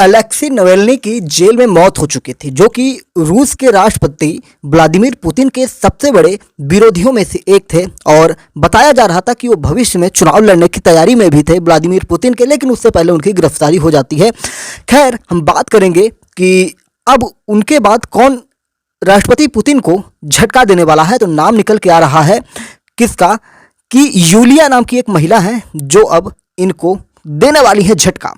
Alexei नवेल्नी की jail में मौत हो चुकी थी, जो कि रूस के राष्ट्रपति व्लादिमीर पुतिन के सबसे बड़े विरोधियों में से एक थे। और बताया जा रहा था कि वो भविष्य में चुनाव लड़ने की तैयारी में भी थे व्लादिमीर पुतिन के, लेकिन उससे पहले उनकी गिरफ्तारी हो जाती है। खैर, हम बात करेंगे कि अब उनके बाद कौन राष्ट्रपति पुतिन को झटका देने वाला है। तो नाम निकल के आ रहा है किसका, कि यूलिया नाम की एक महिला है जो अब इनको देने वाली है झटका।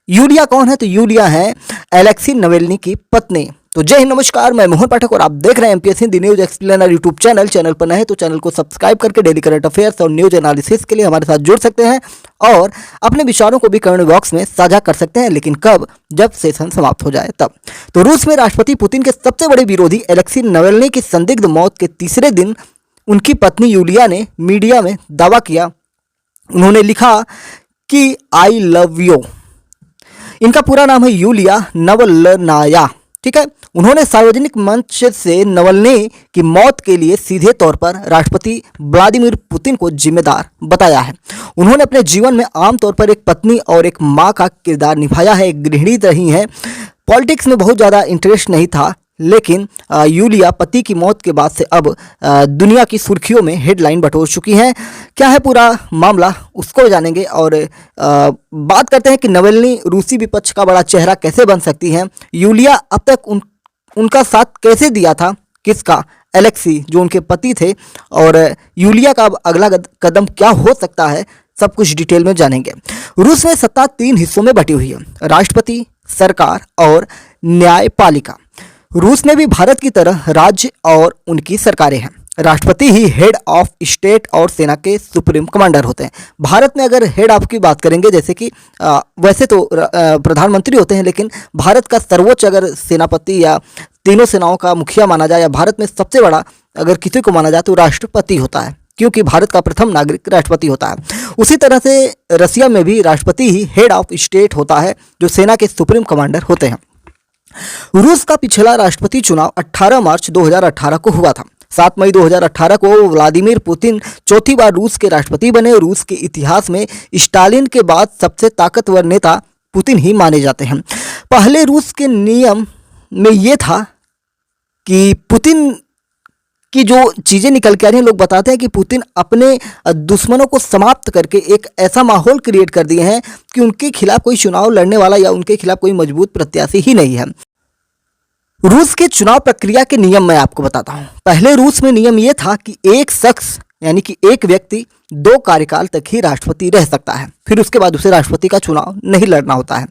यूलिया कौन है? तो यूलिया है अलेक्सी नवेल्नी की पत्नी। तो जय हिंद, नमस्कार, मैं मोहन पाठक और आप देख रहे हैं MPSC Hindi news explainer YouTube channel. Channel पर नए हैं तो चैनल को सब्सक्राइब करके डेली करंट अफेयर्स और न्यूज एनालिसिस के लिए हमारे साथ जुड़ सकते हैं और अपने विचारों को भी कमेंट बॉक्स में साझा कर सकते हैं, लेकिन कब? जब सेशन समाप्त हो जाए तब। तो रूस में राष्ट्रपति पुतिन के सबसे बड़े विरोधी अलेक्सी नवेल्नी की संदिग्ध मौत के तीसरे दिन उनकी पत्नी यूलिया ने मीडिया में दावा किया। उन्होंने लिखा कि आई लव यू। इनका पूरा नाम है यूलिया नवलनाया, ठीक है। उन्होंने सार्वजनिक मंच से नवल्नी की मौत के लिए सीधे तौर पर राष्ट्रपति व्लादिमीर पुतिन को जिम्मेदार बताया है। उन्होंने अपने जीवन में आमतौर पर एक पत्नी और एक मां का किरदार निभाया है, एक गृहिणी रही हैं। पॉलिटिक्स में बहुत ज़्यादा इंटरेस्ट नहीं था, लेकिन यूलिया पति की मौत के बाद से अब दुनिया की सुर्खियों में हेडलाइन बटोर चुकी हैं। क्या है पूरा मामला, उसको जानेंगे और बात करते हैं कि नवेल्नी रूसी विपक्ष का बड़ा चेहरा कैसे बन सकती हैं। यूलिया अब तक उनका साथ कैसे दिया था, किसका? अलेक्सी, जो उनके पति थे। और यूलिया का अब अगला कदम क्या हो सकता है, सब कुछ डिटेल में जानेंगे। रूस में सत्ता 3 हिस्सों में बटी हुई है, राष्ट्रपति, सरकार और न्यायपालिका। रूस में भी भारत की तरह राज्य और उनकी सरकारें हैं। राष्ट्रपति ही हेड ऑफ स्टेट और सेना के सुप्रीम कमांडर होते हैं। भारत में अगर हेड ऑफ की बात करेंगे, जैसे कि वैसे तो प्रधानमंत्री होते हैं, लेकिन भारत का सर्वोच्च अगर सेनापति या तीनों सेनाओं का मुखिया माना जाए, या भारत में सबसे बड़ा अगर किसी को माना जाए तो राष्ट्रपति होता है, क्योंकि भारत का प्रथम नागरिक राष्ट्रपति होता है। उसी तरह से रसिया में भी राष्ट्रपति ही हेड ऑफ स्टेट होता है, जो सेना के सुप्रीम कमांडर होते हैं। रूस का पिछला राष्ट्रपति चुनाव 18 मार्च 2018 को हुआ था। 7 मई 2018 को व्लादिमीर पुतिन चौथी बार रूस के राष्ट्रपति बने। रूस के इतिहास में स्टालिन के बाद सबसे ताकतवर नेता पुतिन ही माने जाते हैं। पहले रूस के नियम में ये था कि पुतिन की जो चीज़ें निकल के आ रही हैं, लोग बताते हैं कि पुतिन अपने दुश्मनों को समाप्त करके एक ऐसा माहौल क्रिएट कर दिए हैं कि उनके खिलाफ कोई चुनाव लड़ने वाला या उनके खिलाफ कोई मजबूत प्रत्याशी ही नहीं है। रूस के चुनाव प्रक्रिया के नियम मैं आपको बताता हूँ। पहले रूस में नियम ये था कि एक शख्स यानी कि एक व्यक्ति 2 कार्यकाल तक ही राष्ट्रपति रह सकता है, फिर उसके बाद उसे राष्ट्रपति का चुनाव नहीं लड़ना होता है।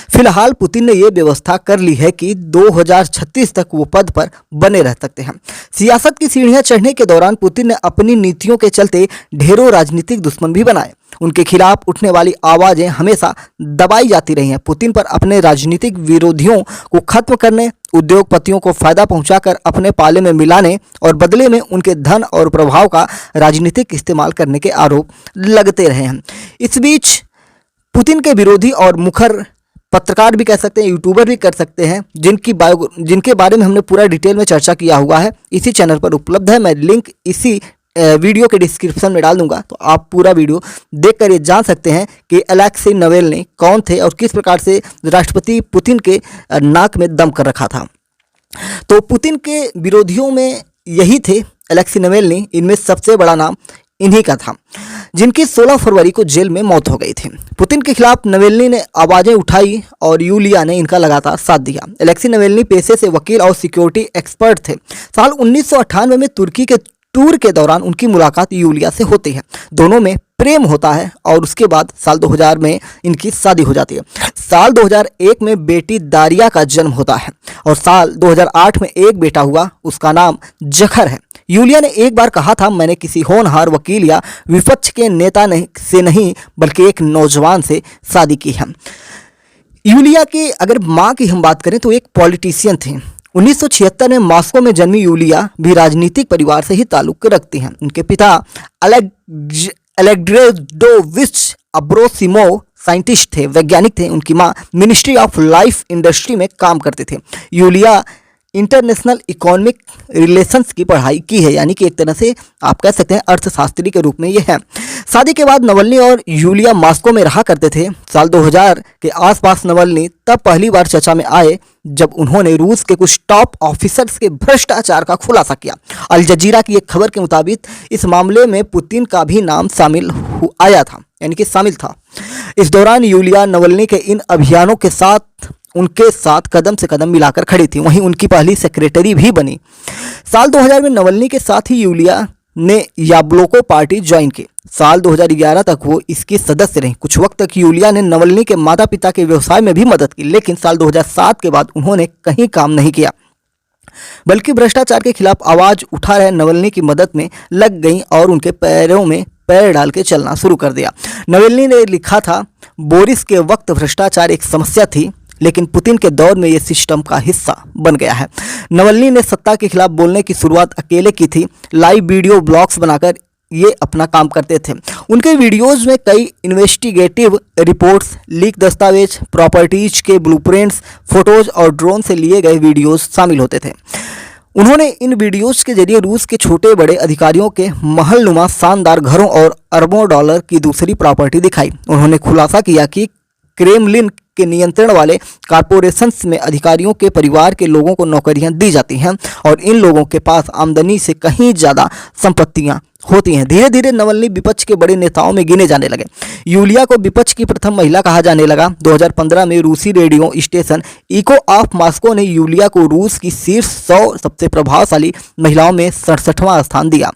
फिलहाल पुतिन ने यह व्यवस्था कर ली है कि 2036 तक वो पद पर बने रह सकते हैं। सियासत की सीढ़ियां चढ़ने के दौरान पुतिन ने अपनी नीतियों के चलते ढेरों राजनीतिक दुश्मन भी बनाए। उनके खिलाफ उठने वाली आवाजें हमेशा दबाई जाती रही हैं। पुतिन पर अपने राजनीतिक विरोधियों को खत्म करने, उद्योगपतियों को फायदा पहुंचाकर अपने पाले में मिलाने और बदले में उनके धन और प्रभाव का राजनीतिक इस्तेमाल करने के आरोप लगते रहे हैं। इस बीच पुतिन के विरोधी और मुखर पत्रकार भी कह सकते हैं, यूट्यूबर भी कर सकते हैं, जिनके बारे में हमने पूरा डिटेल में चर्चा किया हुआ है, इसी चैनल पर उपलब्ध है। मैं लिंक इसी वीडियो के डिस्क्रिप्शन में डाल दूंगा, तो आप पूरा वीडियो देखकर ये जान सकते हैं कि अलेक्सी नवेल्नी कौन थे और किस प्रकार से राष्ट्रपति पुतिन के नाक में दम कर रखा था। तो पुतिन के विरोधियों में यही थे अलेक्सी नवेल्नी। इनमें सबसे बड़ा नाम इन्हीं का था, जिनकी 16 फरवरी को जेल में मौत हो गई थी। पुतिन के खिलाफ नवेल्नी ने आवाजें उठाई और यूलिया ने इनका लगातार साथ दिया। अलेक्सी नवेल्नी पेशे से वकील और सिक्योरिटी एक्सपर्ट थे। साल 1998 में तुर्की के टूर के दौरान उनकी मुलाकात यूलिया से होती है। दोनों में प्रेम होता है और उसके बाद साल 2000 में इनकी शादी हो जाती है। साल 2001 में बेटी दारिया का जन्म होता है और साल 2008 में एक बेटा हुआ, उसका नाम जखर है। यूलिया ने एक बार कहा था, मैंने किसी होनहार वकील या विपक्ष के नेता से नहीं बल्कि एक नौजवान से शादी की है। यूलिया की अगर माँ की हम बात करें तो एक पॉलिटिशियन थी। 1976 में मॉस्को में जन्मी यूलिया भी राजनीतिक परिवार से ही ताल्लुक रखती हैं। उनके पिता अलेक्जेंड्रोविच अब्रोसिमोव साइंटिस्ट थे, वैज्ञानिक थे। उनकी मां मिनिस्ट्री ऑफ लाइफ इंडस्ट्री में काम करते थे। यूलिया इंटरनेशनल इकोनॉमिक रिलेशंस की पढ़ाई की है, यानी कि एक तरह से आप कह सकते हैं अर्थशास्त्री के रूप में ये है। शादी के बाद नवल्नी और यूलिया मॉस्को में रहा करते थे। साल 2000 के आसपास नवल्नी तब पहली बार चर्चा में आए जब उन्होंने रूस के कुछ टॉप ऑफिसर्स के भ्रष्टाचार का खुलासा किया। अल जजीरा की एक खबर के मुताबिक इस मामले में पुतिन का भी नाम आया था, यानी कि शामिल था। इस दौरान यूलिया नवल्नी के इन अभियानों के साथ उनके साथ कदम से कदम मिलाकर खड़ी थी, वहीं उनकी पहली सेक्रेटरी भी बनी। साल 2000 में नवल्नी के साथ ही यूलिया ने याब्लोको पार्टी ज्वाइन की। साल 2011 तक वो इसकी सदस्य रही। कुछ वक्त तक यूलिया ने नवल्नी के माता पिता के व्यवसाय में भी मदद की, लेकिन साल 2007 के बाद उन्होंने कहीं काम नहीं किया, बल्कि भ्रष्टाचार के खिलाफ आवाज उठा रहे नवल्नी की मदद में लग गई और उनके पैरों में पैर डाल के चलना शुरू कर दिया। नवल्नी ने लिखा था, बोरिस के वक्त भ्रष्टाचार एक समस्या थी, लेकिन पुतिन के दौर में ये सिस्टम का हिस्सा बन गया है। नवल्नी ने सत्ता के खिलाफ बोलने की शुरुआत अकेले की थी। लाइव वीडियो ब्लॉग्स बनाकर ये अपना काम करते थे। उनके वीडियोस में कई इन्वेस्टिगेटिव रिपोर्ट्स, लीक दस्तावेज, प्रॉपर्टीज के ब्लूप्रिंट्स, फोटोज और ड्रोन से लिए गए वीडियोस शामिल होते थे। उन्होंने इन वीडियोस के जरिए रूस के छोटे बड़े अधिकारियों के महलनुमा शानदार घरों और अरबों डॉलर की दूसरी प्रॉपर्टी दिखाई। उन्होंने खुलासा किया कि क्रेमलिन के नियंत्रण वाले कॉरपोरेशंस में अधिकारियों के परिवार के लोगों को नौकरियां दी जाती हैं और इन लोगों के पास आमदनी से कहीं ज़्यादा संपत्तियां होती हैं। धीरे धीरे नवल्नी विपक्ष के बड़े नेताओं में गिने जाने लगे। यूलिया को विपक्ष की प्रथम महिला कहा जाने लगा। 2015 में रूसी radio station eco of Moscow ने यूलिया को रूस की शीर्ष 100 सबसे प्रभावशाली महिलाओं में 67वां स्थान दिया।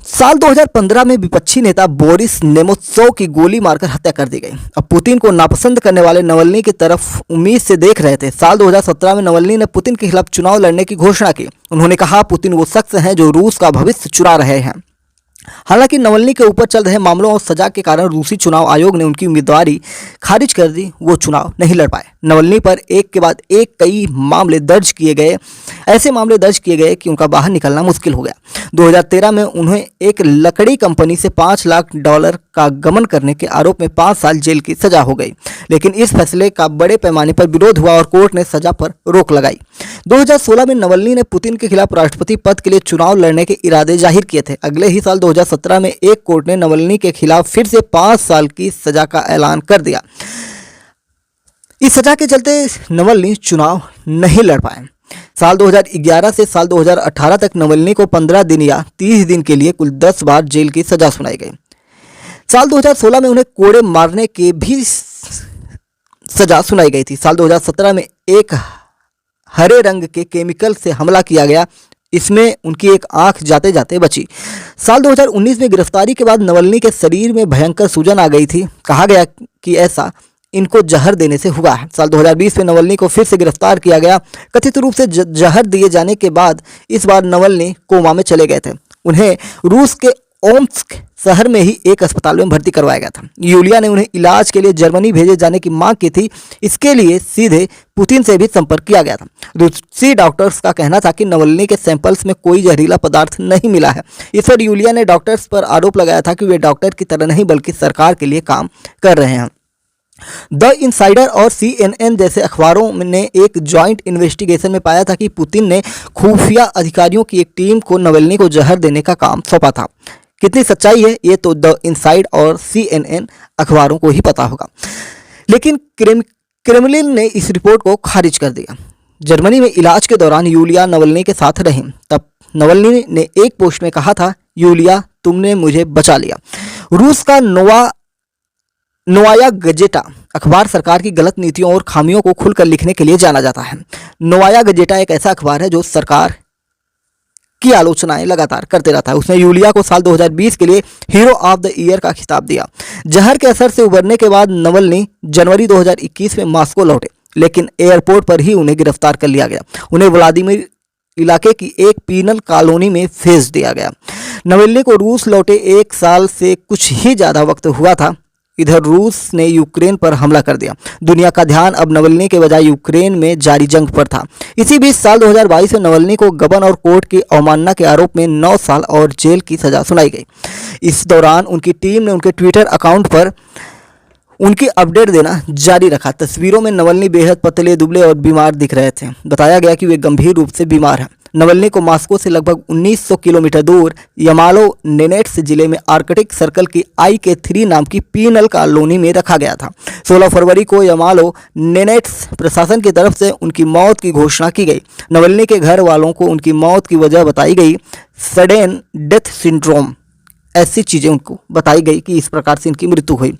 साल 2015 में विपक्षी नेता बोरिस नेमोत्सोव की गोली मारकर हत्या कर दी गई। अब पुतिन को नापसंद करने वाले नवल्नी की तरफ उम्मीद से देख रहे थे। साल 2017 में नवल्नी ने पुतिन के खिलाफ चुनाव लड़ने की घोषणा की। उन्होंने कहा, पुतिन वो शख्स हैं जो रूस का भविष्य चुरा रहे हैं। हालांकि नवल्नी के ऊपर चल रहे मामलों और सजा के कारण रूसी चुनाव आयोग ने उनकी उम्मीदवारी खारिज कर दी। वो चुनाव नहीं लड़ पाए। नवल्नी पर एक के बाद एक कई मामले दर्ज किए गए, ऐसे मामले दर्ज किए गए कि उनका बाहर निकलना मुश्किल हो गया। 2013 में उन्हें एक लकड़ी कंपनी से $5 लाख का गबन करने के आरोप में 5 साल जेल की सजा हो गई, लेकिन इस फैसले का बड़े पैमाने पर विरोध हुआ और कोर्ट ने सजा पर रोक लगाई। 2016 में नवल्नी ने पुतिन के खिलाफ राष्ट्रपति पद के लिए चुनाव लड़ने के इरादे जाहिर किए थे। अगले ही साल 2017 में एक कोर्ट ने नवल्नी के खिलाफ फिर से 5 साल की सजा का ऐलान कर दिया। इस सजा के चलते नवल्नी चुनाव नहीं लड़ पाए। साल 2011 से साल 2018 तक नवल्नी को 15 दिन या 30 दिन के लिए कुल 10 बार जेल की सजा सुनाई गई। साल 2016 में उन्हें कोड़े मारने की भी सजा सुनाई गई थी। साल 2017 में एक हरे रंग के केमिकल से हमला किया गया, इसमें उनकी एक आंख जाते जाते बची। साल 2019 में गिरफ्तारी के बाद नवल्नी के शरीर में भयंकर सूजन आ गई थी। कहा गया कि ऐसा इनको जहर देने से हुआ है। साल 2020 में नवल्नी को फिर से गिरफ्तार किया गया। कथित रूप से जहर दिए जाने के बाद इस बार नवल्नी कोमा में चले गए थे। उन्हें रूस के ओम्स्क शहर में ही एक अस्पताल में भर्ती करवाया गया था। यूलिया ने उन्हें इलाज के लिए जर्मनी भेजे जाने की मांग की थी। इसके लिए सीधे पुतिन से भी संपर्क किया गया था। रूसी डॉक्टर्स का कहना था कि नवल्नी के सैंपल्स में कोई जहरीला पदार्थ नहीं मिला है। इस पर यूलिया ने डॉक्टर्स पर आरोप लगाया था कि वे डॉक्टर की तरह नहीं बल्कि सरकार के लिए काम कर रहे हैं। द इनसाइडर और CNN जैसे अखबारों ने एक जॉइंट इन्वेस्टिगेशन में पाया था कि पुतिन ने खुफिया अधिकारियों की एक टीम को नवल्नी को जहर देने का काम सौंपा था। कितनी सच्चाई है ये तो द इनसाइड और CNN अखबारों को ही पता होगा, लेकिन क्रेमलिन ने इस रिपोर्ट को खारिज कर दिया। जर्मनी में इलाज के दौरान यूलिया नवल्नी के साथ रहीं। तब नवल्नी ने एक पोस्ट में कहा था, यूलिया तुमने मुझे बचा लिया। रूस का नोवाया गजेटा अखबार सरकार की गलत नीतियों और खामियों को खुलकर लिखने के लिए जाना जाता है। नोवाया गजेटा एक ऐसा अखबार है जो सरकार की आलोचनाएं लगातार करते रहता है। उसने यूलिया को साल 2020 के लिए हीरो ऑफ द ईयर का खिताब दिया। जहर के असर से उबरने के बाद नवल्नी जनवरी 2021 में मॉस्को लौटे, लेकिन एयरपोर्ट पर ही उन्हें गिरफ्तार कर लिया गया। उन्हें व्लादिमीर इलाके की एक पीनल कॉलोनी में भेज दिया गया। नवल्नी को रूस लौटे 1 साल से कुछ ही ज़्यादा वक्त हुआ था। इधर रूस ने यूक्रेन पर हमला कर दिया। दुनिया का ध्यान अब नवल्नी के बजाय यूक्रेन में जारी जंग पर था। इसी बीच साल 2022 में नवल्नी को गबन और कोर्ट की अवमानना के आरोप में 9 साल और जेल की सजा सुनाई गई। इस दौरान उनकी टीम ने उनके ट्विटर अकाउंट पर उनकी अपडेट देना जारी रखा। तस्वीरों में नवल्नी बेहद पतले, दुबले और बीमार दिख रहे थे। बताया गया कि वे गंभीर रूप से बीमार हैं। नवल्नी को मॉस्को से लगभग 1900 किलोमीटर दूर यामालो-नेनेट्स जिले में आर्कटिक सर्कल की IK3 नाम की पीनल कॉलोनी में रखा गया था। 16 फरवरी को यामालो-नेनेट्स प्रशासन की तरफ से उनकी मौत की घोषणा की गई। नवल्नी के घर वालों को उनकी मौत की वजह बताई गई सडन डेथ सिंड्रोम, ऐसी चीज़ें उनको बताई गई कि इस प्रकार से इनकी मृत्यु हुई।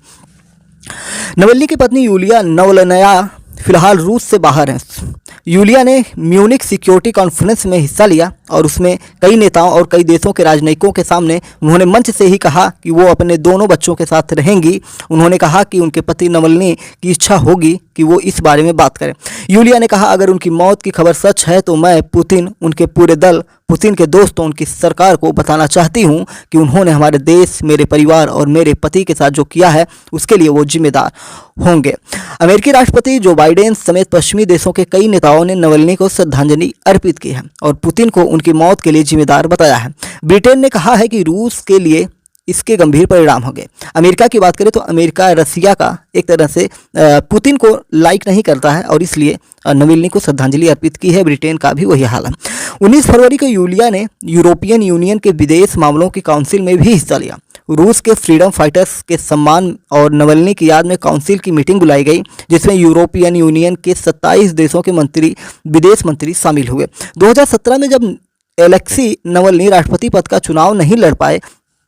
नवल्नी की पत्नी यूलिया नवलनया फिलहाल रूस से बाहर हैं। यूलिया ने म्यूनिक सिक्योरिटी कॉन्फ्रेंस में हिस्सा लिया और उसमें कई नेताओं और कई देशों के राजनयिकों के सामने उन्होंने मंच से ही कहा कि वो अपने दोनों बच्चों के साथ रहेंगी। उन्होंने कहा कि उनके पति नवल्नी की इच्छा होगी कि वो इस बारे में बात करें। यूलिया ने कहा, अगर उनकी मौत की खबर सच है तो मैं पुतिन, उनके पूरे दल, पुतिन के दोस्तों, उनकी सरकार को बताना चाहती हूं कि उन्होंने हमारे देश, मेरे परिवार और मेरे पति के साथ जो किया है उसके लिए वो जिम्मेदार होंगे। अमेरिकी राष्ट्रपति जो बाइडेन समेत पश्चिमी देशों के कई नेताओं ने नवल्नी को श्रद्धांजलि अर्पित की है और पुतिन को उनकी मौत के लिए जिम्मेदार बताया है। ब्रिटेन ने कहा है कि रूस के लिए इसके गंभीर परिणाम होंगे। अमेरिका की बात करें तो अमेरिका रसिया का एक तरह से पुतिन को लाइक नहीं करता है और इसलिए नवल्नी को श्रद्धांजलि अर्पित की है। ब्रिटेन का भी वही हाल है। 19 फरवरी को यूलिया ने यूरोपियन यूनियन के विदेश मामलों की काउंसिल में भी हिस्सा लिया। रूस के फ्रीडम फाइटर्स के सम्मान और नवल्नी की याद में काउंसिल की मीटिंग बुलाई गई, जिसमें यूरोपियन यूनियन के 27 देशों के विदेश मंत्री शामिल हुए। 2017 में जब एलेक्सी नवल्नी राष्ट्रपति पद का चुनाव नहीं लड़ पाए,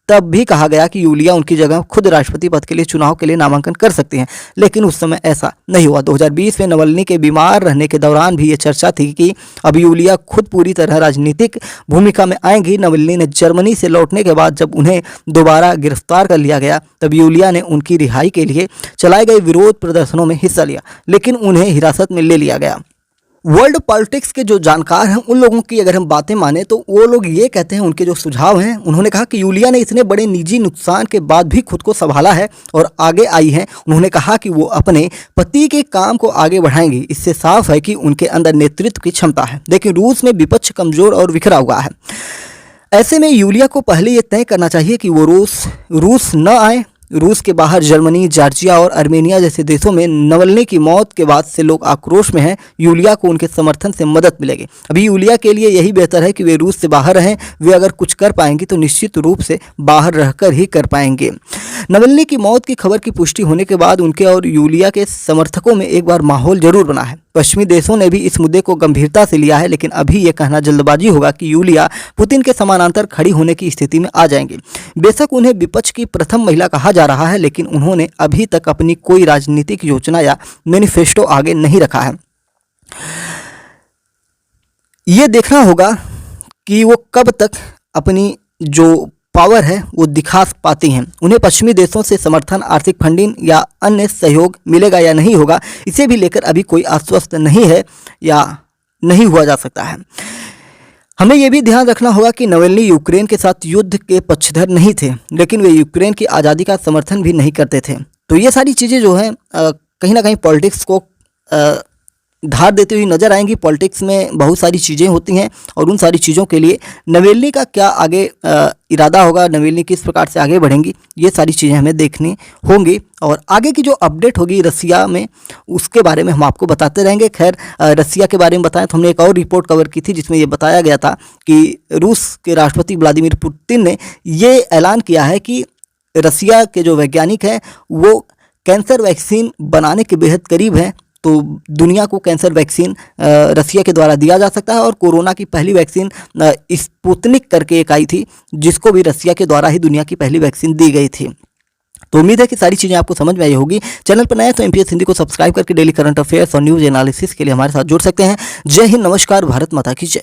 तब भी कहा गया कि यूलिया उनकी जगह खुद राष्ट्रपति पद के लिए चुनाव के लिए नामांकन कर सकती हैं, लेकिन उस समय ऐसा नहीं हुआ। 2020 में नवल्नी के बीमार रहने के दौरान भी ये चर्चा थी कि अब यूलिया खुद पूरी तरह राजनीतिक भूमिका में आएंगी। नवल्नी ने जर्मनी से लौटने के बाद जब उन्हें दोबारा गिरफ्तार कर लिया गया, तब यूलिया ने उनकी रिहाई के लिए चलाए गए विरोध प्रदर्शनों में हिस्सा लिया, लेकिन उन्हें हिरासत में ले लिया गया। वर्ल्ड पॉलिटिक्स के जो जानकार हैं उन लोगों की अगर हम बातें माने तो वो लोग ये कहते हैं, उनके जो सुझाव हैं, उन्होंने कहा कि यूलिया ने इतने बड़े निजी नुकसान के बाद भी खुद को संभाला है और आगे आई हैं। उन्होंने कहा कि वो अपने पति के काम को आगे बढ़ाएंगी। इससे साफ है कि उनके अंदर नेतृत्व की क्षमता है, लेकिन रूस में विपक्ष कमजोर और बिखरा हुआ है। ऐसे में यूलिया को पहले ये तय करना चाहिए कि वो रूस न आए। रूस के बाहर जर्मनी, जॉर्जिया और आर्मेनिया जैसे देशों में नवल्नी की मौत के बाद से लोग आक्रोश में हैं। यूलिया को उनके समर्थन से मदद मिलेगी। अभी यूलिया के लिए यही बेहतर है कि वे रूस से बाहर रहें। वे अगर कुछ कर पाएंगी तो निश्चित रूप से बाहर रहकर ही कर पाएंगे। नवल्नी की मौत की खबर की पुष्टि होने के बाद उनके और यूलिया के समर्थकों में एक बार माहौल जरूर बना है। पश्चिमी देशों ने भी इस मुद्दे को गंभीरता से लिया है, लेकिन अभी ये कहना जल्दबाजी होगा कि यूलिया पुतिन के समानांतर खड़ी होने की स्थिति में आ जाएंगी। बेशक उन्हें विपक्ष की प्रथम महिला कहा जा रहा है, लेकिन उन्होंने अभी तक अपनी कोई राजनीतिक योजना या मैनिफेस्टो आगे नहीं रखा है। ये देखना होगा कि वो कब तक अपनी जो पावर है वो दिखा पाती हैं। उन्हें पश्चिमी देशों से समर्थन, आर्थिक फंडिंग या अन्य सहयोग मिलेगा या नहीं होगा, इसे भी लेकर अभी कोई आश्वस्त नहीं है या नहीं हुआ जा सकता है। हमें यह भी ध्यान रखना होगा कि नवल्नी यूक्रेन के साथ युद्ध के पक्षधर नहीं थे, लेकिन वे यूक्रेन की आज़ादी का समर्थन भी नहीं करते थे। तो ये सारी चीज़ें जो हैं कहीं ना कहीं पॉलिटिक्स को धार देती हुई नजर आएंगी। पॉलिटिक्स में बहुत सारी चीज़ें होती हैं और उन सारी चीज़ों के लिए नवल्नी का क्या आगे इरादा होगा, नवल्नी किस प्रकार से आगे बढ़ेंगी, ये सारी चीज़ें हमें देखनी होंगी। और आगे की जो अपडेट होगी रसिया में, उसके बारे में हम आपको बताते रहेंगे। खैर, रसिया के बारे में बताएं तो हमने एक और रिपोर्ट कवर की थी जिसमें ये बताया गया था कि रूस के राष्ट्रपति व्लादिमीर पुतिन ने ये ऐलान किया है कि रसिया के जो वैज्ञानिक हैं वो कैंसर वैक्सीन बनाने के बेहद करीब हैं। तो दुनिया को कैंसर वैक्सीन रसिया के द्वारा दिया जा सकता है। और कोरोना की पहली वैक्सीन स्पुतनिक करके एक आई थी, जिसको भी रसिया के द्वारा ही दुनिया की पहली वैक्सीन दी गई थी। तो उम्मीद है कि सारी चीज़ें आपको समझ में आई होगी। चैनल पर नए तो MPS हिंदी को सब्सक्राइब करके डेली करंट अफेयर्स और न्यूज़ एनालिसिस के लिए हमारे साथ जुड़ सकते हैं। जय हिंद, नमस्कार, भारत माता की जय।